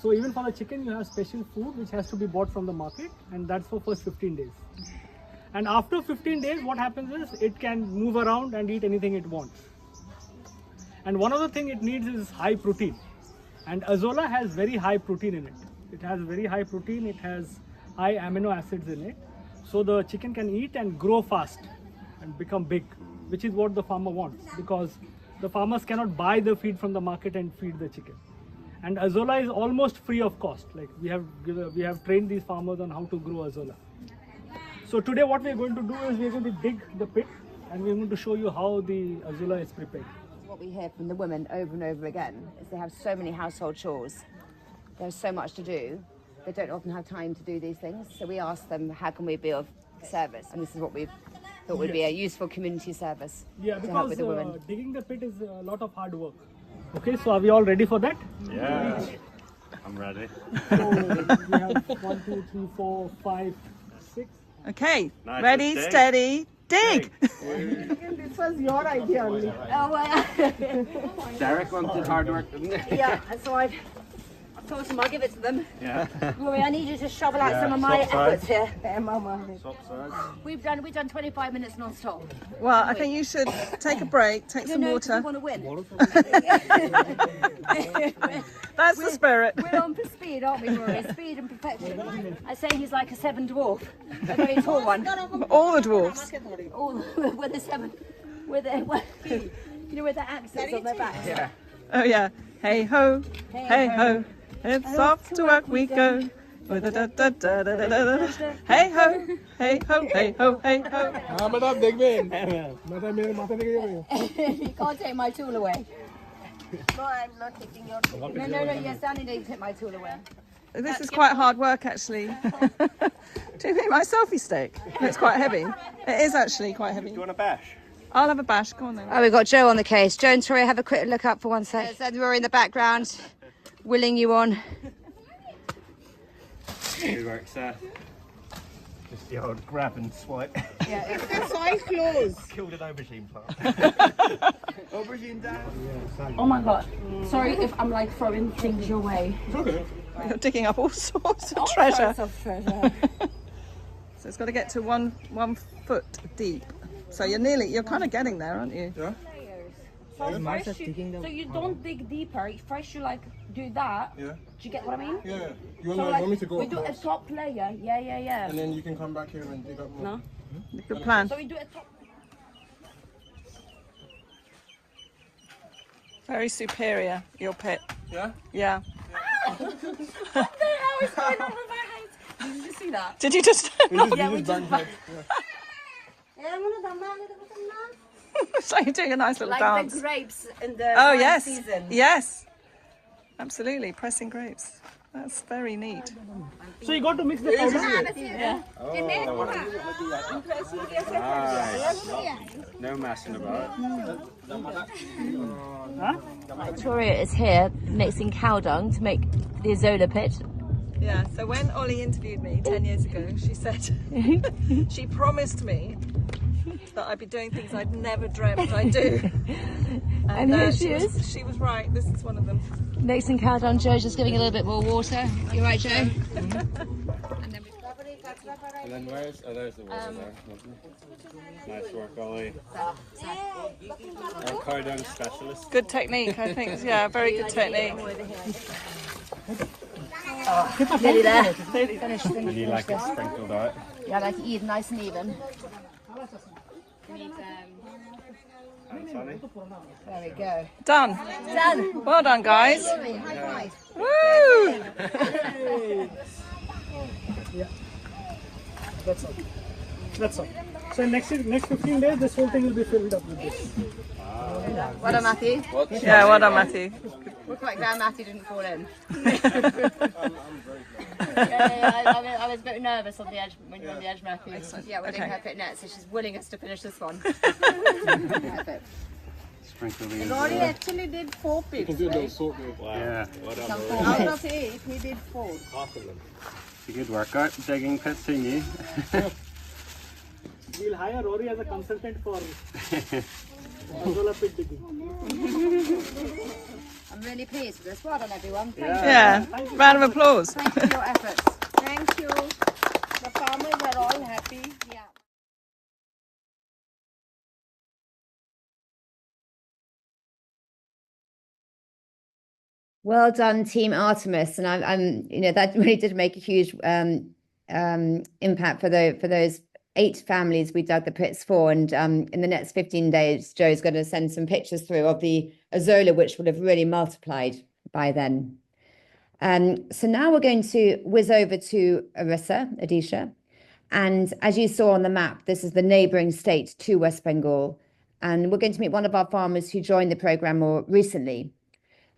Speaker 2: So even for the chicken, you have special food which has to be bought from the market, and that's for first 15 days. And after 15 days, what happens is it can move around and eat anything it wants. And one other thing it needs is high protein. And azolla has very high protein in it. It has very high protein. It has high amino acids in it, so the chicken can eat and grow fast and become big, which is what the farmer wants, because the farmers cannot buy the feed from the market and feed the chicken. And azolla is almost free of cost. Like we have trained these farmers on how to grow azolla. So today what we're going to do is we're going to dig the pit and we're going to show you how the azolla is prepared.
Speaker 1: What we hear from the women over and over again is they have so many household chores. There's so much to do. They don't often have time to do these things. So we ask them, how can we be of service? And this is what we thought would be a useful community service
Speaker 2: Yeah,
Speaker 1: to help with
Speaker 2: because
Speaker 1: the women.
Speaker 2: digging the pit is a lot of hard work. Okay, so are we all ready for that?
Speaker 9: Yeah, I'm ready.
Speaker 2: So we have 1, 2, 3, 4, 5, 6.
Speaker 5: Okay,
Speaker 9: Nice,
Speaker 5: ready,
Speaker 9: let's dig.
Speaker 5: steady, dig.
Speaker 2: This was your idea only.
Speaker 9: Derek wanted hard work, didn't he?
Speaker 1: Yeah, so I told them I'll give it to them.
Speaker 9: Yeah.
Speaker 1: Rory, I need you to shovel out
Speaker 9: Yeah,
Speaker 1: some of my
Speaker 9: swap sides.
Speaker 1: efforts here.
Speaker 9: Swap sides.
Speaker 1: We've done 25 minutes non-stop.
Speaker 5: Well, I think you should take a break, take some
Speaker 1: We
Speaker 5: water.
Speaker 1: want to win.
Speaker 5: That's the spirit.
Speaker 1: We're on for speed, aren't we, Rory? Speed and perfection. I say he's like a 7 dwarf, a very tall one.
Speaker 5: All the dwarfs.
Speaker 1: All with the 7, with the, you know, with the axes on their backs.
Speaker 9: Yeah.
Speaker 5: Oh yeah. Hey ho, hey ho, it's off to work we go. With a da da da da da da da. Hey ho, hey ho, hey ho, hey ho.
Speaker 1: You can't take my tool away. No, I'm not taking your tool. No, you're standing there, you take my tool away.
Speaker 5: This is quite hard work actually. Do you think my selfie stick? It's quite heavy. It is actually quite heavy.
Speaker 9: Do you want a bash?
Speaker 5: I'll have a bash. Go on then.
Speaker 1: Oh, we've got Joe on the case. Joe and Tori, have a quick look up for one sec. And Rory in the background, willing you on.
Speaker 9: Good work, Seth. Just the old grab and swipe.
Speaker 1: Yeah,
Speaker 6: That's why close.
Speaker 9: Killed an aubergine plant. Aubergine down.
Speaker 6: Oh my god. Sorry if I'm like throwing things your way.
Speaker 5: You're digging up all sorts of treasure.
Speaker 6: Sorts of treasure.
Speaker 5: So it's got to get to one foot deep. So you're kind of getting there, aren't you?
Speaker 10: Yeah.
Speaker 6: So first you don't dig deeper. First you like do that.
Speaker 10: Yeah.
Speaker 6: Do you get what I mean?
Speaker 10: Yeah. You
Speaker 6: So
Speaker 10: want
Speaker 6: like
Speaker 10: me to go
Speaker 6: we do a
Speaker 10: across,
Speaker 6: top layer. Yeah.
Speaker 10: and then you can come back here and dig up more.
Speaker 6: No.
Speaker 5: Good plan.
Speaker 6: So we do a top.
Speaker 5: Very superior, your pit.
Speaker 10: Yeah.
Speaker 5: Yeah.
Speaker 6: What the hell is going on with my hands? Did you see that?
Speaker 5: Did you just?
Speaker 10: We just bang head.
Speaker 5: So you're doing a nice little
Speaker 6: Like
Speaker 5: dance.
Speaker 6: the grapes in the
Speaker 5: Oh
Speaker 6: wine
Speaker 5: yes,
Speaker 6: season.
Speaker 5: yes, absolutely. Pressing grapes. That's very neat.
Speaker 2: So you got to mix the powder.
Speaker 9: Nice. No messing about.
Speaker 1: Victoria is here mixing cow dung to make the azolla pit.
Speaker 5: Yeah. So when Ollie interviewed me 10 years ago, she said she promised me that I'd be doing things I'd never dreamt I'd do.
Speaker 1: And here she is.
Speaker 5: She was right. This is one of them.
Speaker 1: Mixing cow dung. Joe's just giving a little bit more water. You right, Joe?
Speaker 9: And then there's the water there. Nice work, Ollie. Our cow dung specialist.
Speaker 5: Good technique, I think. Yeah, very good technique.
Speaker 1: Nearly there. Finish
Speaker 9: And you like it sprinkled out.
Speaker 1: Yeah, I like it even, nice and even.
Speaker 9: Thanks, honey.
Speaker 1: There we go.
Speaker 5: Done.
Speaker 1: Done.
Speaker 5: Well done, guys.
Speaker 1: High five.
Speaker 5: Woo!
Speaker 2: That's all. That's all. So next 15 days, this whole thing will be filled up with this.
Speaker 1: Well done, Matthew.
Speaker 5: Yeah, well done, Matthew.
Speaker 1: We're quite glad Matthew didn't fall in. I was a bit nervous on the edge when you were on the edge, Matthew. Yeah, we're doing her pit net, so she's willing us to finish this one. Perfect.
Speaker 9: Sprinkle the
Speaker 6: Rory actually did 4
Speaker 10: You can
Speaker 6: pits,
Speaker 10: do a little
Speaker 6: right?
Speaker 10: salt with.
Speaker 9: Yeah. What
Speaker 6: Out of 8, he did 4.
Speaker 9: It's a good workout, digging pits thingy.
Speaker 2: We'll hire Rory as a consultant for azolla pit digging.
Speaker 1: I'm really pleased with this. Well done, everyone. Thank
Speaker 5: Yeah, round of applause.
Speaker 1: you for your efforts.
Speaker 6: Thank you. The farmers are all happy.
Speaker 1: Yeah. Well done, Team Artemis, and I'm, that really did make a huge impact for those 8 families we dug the pits for. And in the next 15 days, Joe's going to send some pictures through of the azolla, which would have really multiplied by then. So now we're going to whiz over to Odisha. And as you saw on the map, this is the neighboring state to West Bengal. And we're going to meet one of our farmers who joined the program more recently.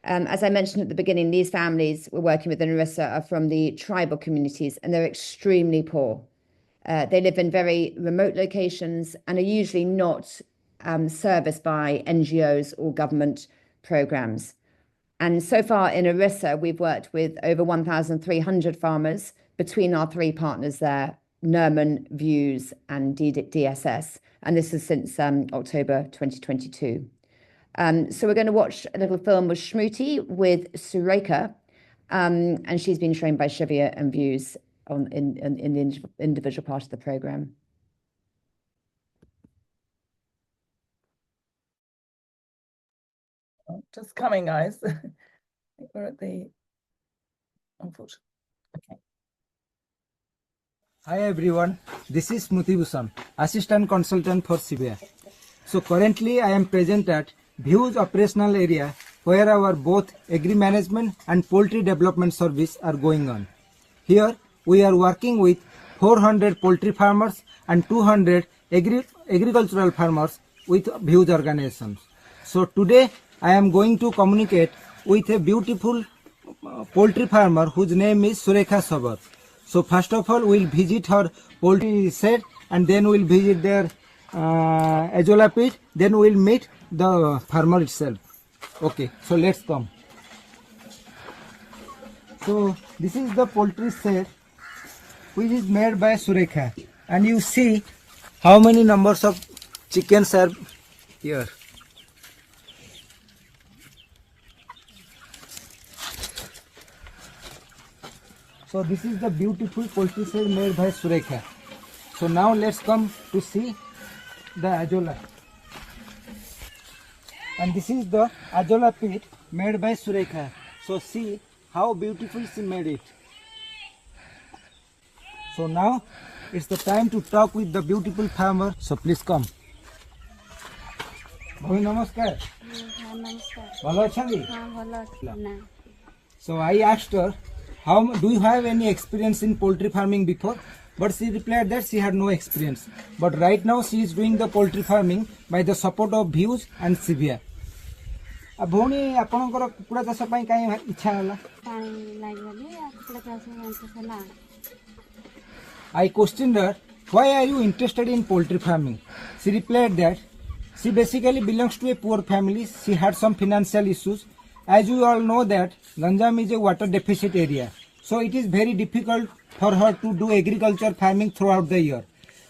Speaker 1: As I mentioned at the beginning, these families we're working with in Orissa are from the tribal communities, and they're extremely poor. They live in very remote locations and are usually not serviced by NGOs or government programs. And so far in Orissa, we've worked with over 1,300 farmers between our 3 partners there, Nerman, Views, and DSS. And this is since October 2022. So we're going to watch a little film with Shruti with Surekha, and she's been trained by Shivia and Views in the individual part of the program.
Speaker 5: Just coming, guys. I think we're at the, unfortunately. Okay.
Speaker 4: Hi everyone, this is Smruti Bhushan, Assistant Consultant for Shivia. So currently I am present at Views operational area where our both agri management and poultry development service are going on. Here we are working with 400 poultry farmers and 200 agricultural farmers with Views organizations. So today I am going to communicate with a beautiful poultry farmer whose name is Surekha Sabar. So first of all, we'll visit her poultry shed, and then we'll visit their azolla pit. Then we'll meet the farmer itself. Okay, so let's come. So this is the poultry shed, which is made by Surekha, and you see how many numbers of chickens are here. So this is the beautiful poultry shed made by Surekha. So now let's come to see the azolla. And this is the azolla pit made by Surekha. So see how beautiful she made it. So now it's the time to talk with the beautiful farmer. So please come. Bhai namaskar.
Speaker 7: Namaskar.
Speaker 4: Bhalo achhandi?
Speaker 7: Bhalo na.
Speaker 4: So I asked her, do you have any experience in poultry farming before? But she replied that she had no experience. But right now she is doing the poultry farming by the support of Views and Shivia. भौणी आपनकर कुकुड़ा चाष पई काई इच्छा होला?
Speaker 7: पानी लागले कुकुड़ा चाष interest होला.
Speaker 4: I questioned her, why are you interested in poultry farming? She replied that she basically belongs to a poor family. She had some financial issues. As you all know that Ganjam is a water deficit area, so it is very difficult for her to do agriculture farming throughout the year.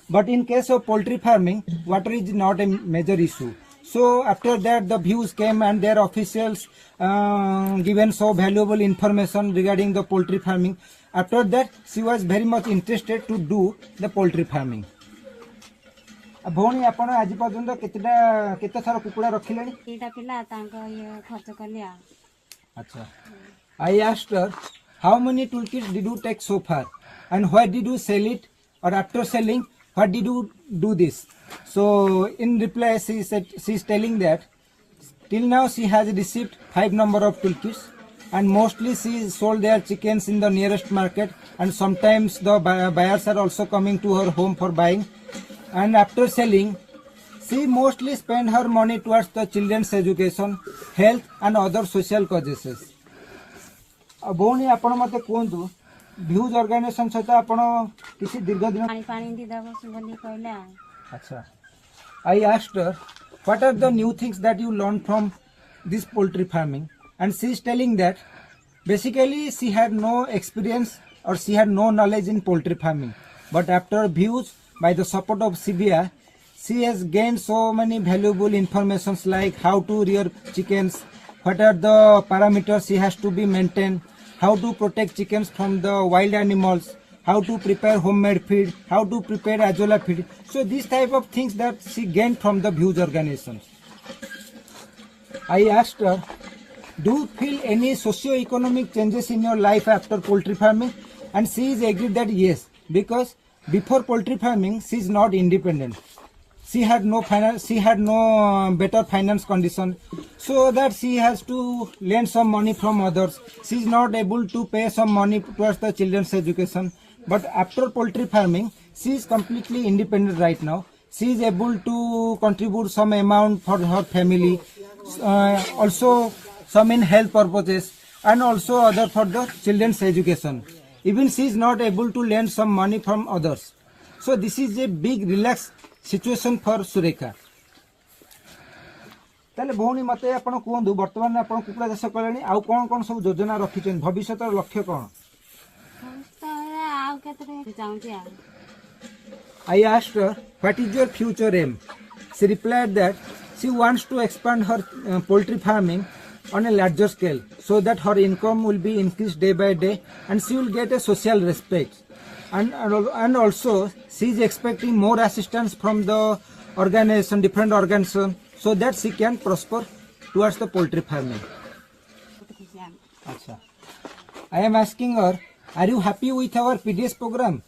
Speaker 4: But in case of poultry farming, water is not a major issue. So after that the Views came and their officials given so valuable information regarding the poultry farming. After that she was very much interested to do the poultry farming. भौणी आपण आज पर्यंत केते सारा कुकुड़ा रखिलेनी?
Speaker 7: एटा पिला तांको ये खर्च करलिया.
Speaker 4: अच्छा. I asked her, how many toolkits did you take so far, and why did you sell it, or after selling, what did you do this? So in reply she said, she is telling that till now she has received 5 number of toolkits, and mostly she sold their chickens in the nearest market, and sometimes the buyers are also coming to her home for buying. And after selling, she mostly spent her money towards the children's education, health and other social causes. भौणी आपण मते कोंतु Views organization सहित आपण किसी दीर्घ दिन
Speaker 7: पानी दी दबो सुबली कहला.
Speaker 4: अच्छा. I asked her, what are the new things that you learned from this poultry farming? And she is telling that basically she had no experience or she had no knowledge in poultry farming. But after Views, by the support of Shivia, she has gained so many valuable informations like how to rear chickens, what are the parameters she has to be maintained, how to protect chickens from the wild animals, how to prepare homemade feed, how to prepare azolla feed. So these type of things that she gained from the Views organizations. I asked her, do you feel any socio-economic changes in your life after poultry farming? And she is agreed that yes, because before poultry farming she is not independent. She had no finance, she had no better finance condition, so that she has to lend some money from others. She is not able to pay some money towards the children's education. But after poultry farming, she is completely independent right now. She is able to contribute some amount for her family, also some in health purposes, and also other for the children's education. Even she is not able to lend some money from others. So this is a big relaxed situation for Surekha. ताले भौणी मते आपण कोंदु वर्तमान आपण कुकुड़ा चाष करलेनी आउ कोन कोन सब योजना रखिछन भविष्यतर लक्ष्य कोन
Speaker 7: आउ केतरे जाउची आ
Speaker 4: I asked her what is your future aim. She replied that she wants to expand her poultry farming on a larger scale so that her income will be increased day by day and she will get a social respect. And also she is expecting more assistance from the organization, different organizations, so that she can prosper towards the poultry farming. Achha. I am asking her, are you happy with our PDS program?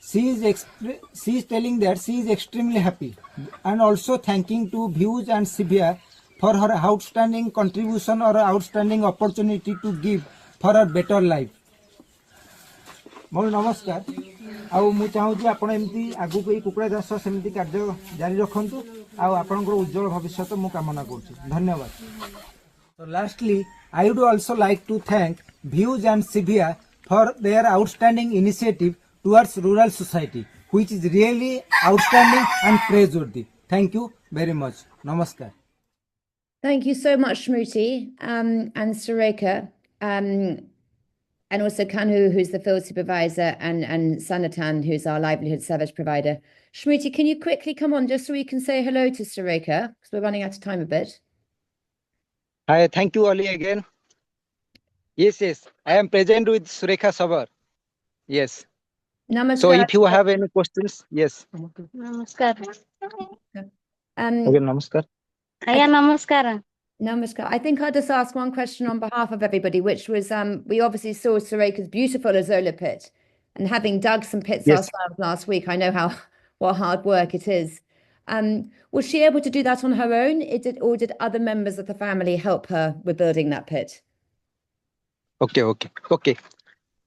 Speaker 4: She is telling that she is extremely happy and also thanking to Views and Shivia for her outstanding contribution or outstanding opportunity to give for her better life. नमस्कार आउ मु चाहूँ आपण एमती आगु को कुकुड़ा चाष सेमती कार्य जारी रखंतु आउ आपनकर उज्जवल भविष्य मु कामना करछु धन्यवाद. So lastly, I would also like to thank Views and Shivia for their outstanding initiative towards rural society, which is really outstanding and praiseworthy. Thank you very much. Namaskar.
Speaker 1: Thank you so much, Shruti, and Surekha, and also Kanu, who's the field supervisor, and Sanatan, who's our livelihood service provider. Shruti, can you quickly come on just so we can say hello to Surekha, because we're running out of time a bit.
Speaker 4: Hi, thank you, Ali, again. Yes, I am present with Surekha Sabar. Yes.
Speaker 1: Namaskar.
Speaker 4: So if you have any questions, yes.
Speaker 7: Namaskar.
Speaker 4: Okay, namaskar.
Speaker 7: Aya namaskar.
Speaker 1: Namaskar. I think I'll just ask one question on behalf of everybody, which was, we obviously saw Surekha's beautiful azolla pit, and having dug some pits ourselves last week, I know what hard work it is. Was she able to do that on her own, or did other members of the family help her with building that pit?
Speaker 4: Okay.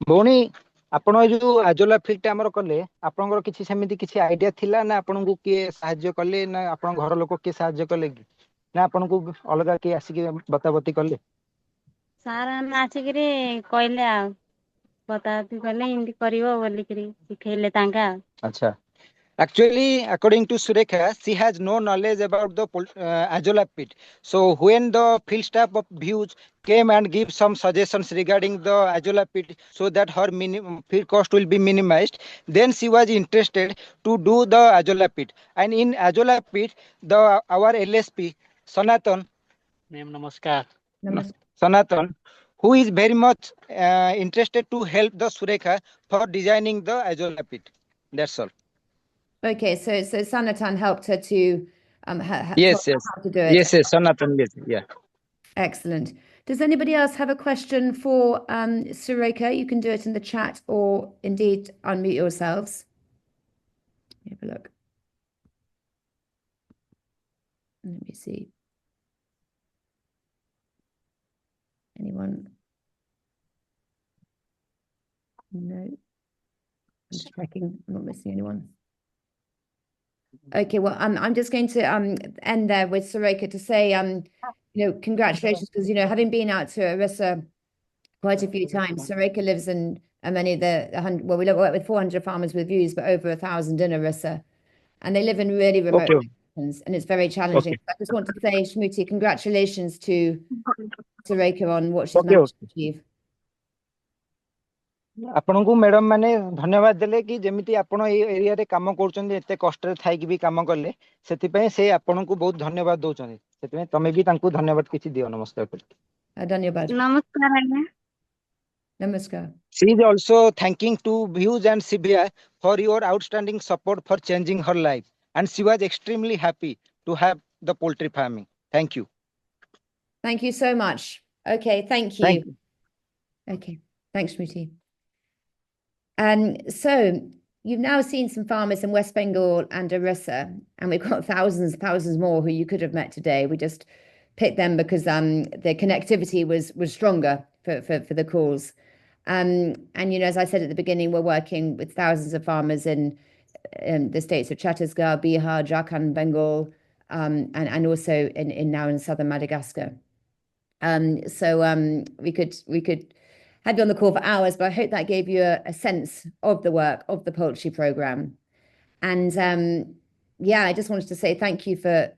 Speaker 4: Boni, आपण जो azolla फिल्ट हमर कले आपनकर किछि समिति किछि idea थिला ना आपनको के सहाय्य कले ना आपन घर लोक के सहाय्य कले ना आपनको अलगा के आसी के बताबती कले
Speaker 7: सारा नाची करे कहले आ बताती कहले इंदी करिवो बोली करी सिखेले तांका.
Speaker 4: अच्छा. Actually, according to Surekha, she has no knowledge about the azolla pit. So when the field staff of Views came and give some suggestions regarding the azolla pit so that her field cost will be minimized, then she was interested to do the azolla pit. And in azolla pit, our LSP, Sanatan,
Speaker 11: Namaskar.
Speaker 4: Sanatan, who is very much interested to help the Surekha for designing the azolla pit. That's all.
Speaker 1: Okay, so Sanatan helped her to
Speaker 4: Yes.
Speaker 1: how to do it.
Speaker 4: Yes, Sanatan, yes, yeah.
Speaker 1: Excellent. Does anybody else have a question for Surekha? You can do it in the chat or indeed unmute yourselves. Have a look. Let me see. Anyone? No. I'm just checking. I'm not missing anyone. Okay, well, I'm just going to end there with Surekha to say, congratulations, because, having been out to Orissa quite a few times, Surekha lives in many of we work with 400 farmers with Views, but over 1,000 in Orissa, and they live in really remote regions, and it's very challenging. I just want to say, Shmuti, congratulations to Surekha on what she's managed to achieve.
Speaker 4: आपनको madam माने धन्यवाद देले कि जेमिति आपण ए area रे काम करछन एते कष्ट रे थाई कि भी काम करले सेति पय से आपनको बहुत धन्यवाद दोछन सेति में तमे भी तांको धन्यवाद किछि दियो नमस्कार
Speaker 1: धन्यवाद
Speaker 7: नमस्कार.
Speaker 1: Namaskar.
Speaker 4: She is also thanking to Views and Shivia for your outstanding support for changing her life, and she was extremely happy to have the poultry farming. Thank you.
Speaker 1: Thank you so much. Okay, thank you.
Speaker 4: Thank you.
Speaker 1: Okay, thanks, Shmuti. So you've now seen some farmers in West Bengal and Orissa, and we've got thousands more who you could have met today. We just picked them because the connectivity was stronger for the calls. And as I said at the beginning, we're working with thousands of farmers in the states of Chhattisgarh, Bihar, Jharkhand, Bengal, and also now in southern Madagascar. So we could have you on the call for hours, but I hope that gave you a sense of the work of the poultry program. And yeah, I just wanted to say thank you for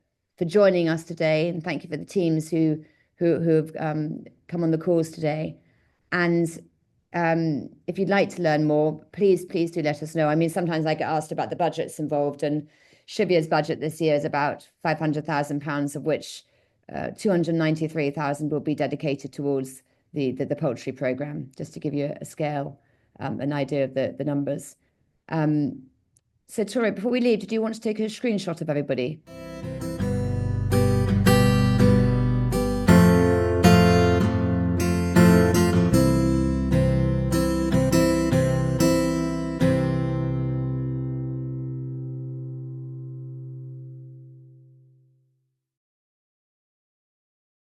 Speaker 1: joining us today, and thank you for the teams who have come on the calls today. And if you'd like to learn more, please do let us know. I mean, sometimes I get asked about the budgets involved, and Shivia's budget this year is about £500,000, of which 293,000 will be dedicated towards the poultry program, just to give you a scale, an idea of the numbers. So Tori, before we leave, did you want to take a screenshot of everybody?